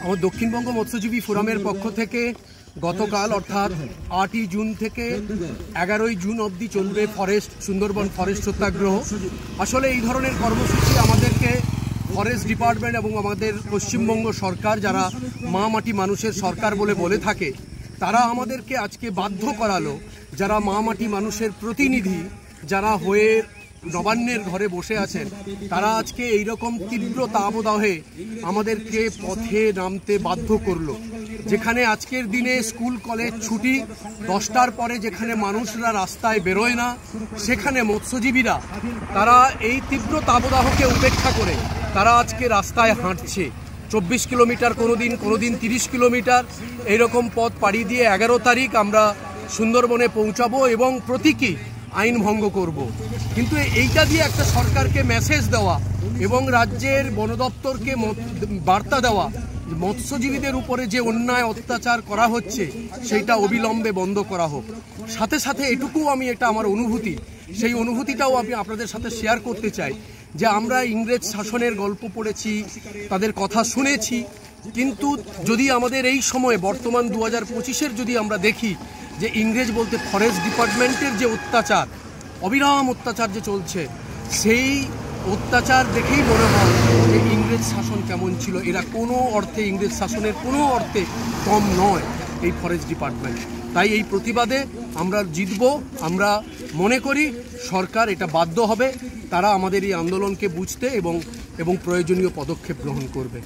আমার দক্ষিণবঙ্গ মৎস্যজীবী ফোরামের পক্ষ থেকে গতকাল অর্থাৎ 8ই জুন থেকে 11ই জুন অবধি চলবে সুন্দরবন ফরেস্ট সত্যাগ্রহ। আসলে এই ধরনের কর্মসূচি আমাদেরকে ফরেস্ট ডিপার্টমেন্ট এবং আমাদের পশ্চিমবঙ্গ সরকার, যারা মা মাটি মানুষের সরকার বলে থাকে, তারা আমাদেরকে আজকে বাধ্য করালো, যারা মা মাটি মানুষের প্রতিনিধি, যারা হয়ে নবান্নের ঘরে বসে আছেন, তারা আজকে এইরকম তীব্র তাপদাহে আমাদেরকে পথে নামতে বাধ্য করলো। যেখানে আজকের দিনে স্কুল কলেজ ছুটি, 10টার পরে যেখানে মানুষরা রাস্তায় বেরোয় না, সেখানে মৎস্যজীবীরা তারা এই তীব্র তাপদাহকে উপেক্ষা করে তারা আজকে রাস্তায় হাঁটছে। 24 কিলোমিটার, কোনোদিন 30 কিলোমিটার এইরকম পথ পাড়ি দিয়ে 11 তারিখ আমরা সুন্দরবনে পৌঁছাবো এবং প্রতীকী আইন ভঙ্গ করব। কিন্তু এইটা দিয়ে একটা সরকারকে মেসেজ দেওয়া এবং রাজ্যের বন দপ্তরকে বার্তা দেওয়া, মৎস্যজীবীদের উপরে যে অন্যায় অত্যাচার করা হচ্ছে সেইটা অবিলম্বে বন্ধ করা হোক। সাথে সাথে এটা আমার অনুভূতি, সেই অনুভূতিটাও আমি আপনাদের সাথে শেয়ার করতে চাই যে আমরা ইংরেজ শাসনের গল্প পড়েছি, তাদের কথা শুনেছি, কিন্তু যদি আমাদের এই সময়ে বর্তমান 2025-এর যদি আমরা দেখি যে ইংরেজ বলতে ফরেস্ট ডিপার্টমেন্টের যে অত্যাচার, অবিরাম অত্যাচার যে চলছে, সেই অত্যাচার দেখেই মনে হয় যে ইংরেজ শাসন কেমন ছিল। এরা কোনো অর্থে, ইংরেজ শাসনের কোনো অর্থে কম নয় এই ফরেস্ট ডিপার্টমেন্ট। তাই এই প্রতিবাদে আমরা জিতব। আমরা মনে করি সরকার এটা বাধ্য হবে, তারা আমাদের এই আন্দোলনকে বুঝতে এবং প্রয়োজনীয় পদক্ষেপ গ্রহণ করবে।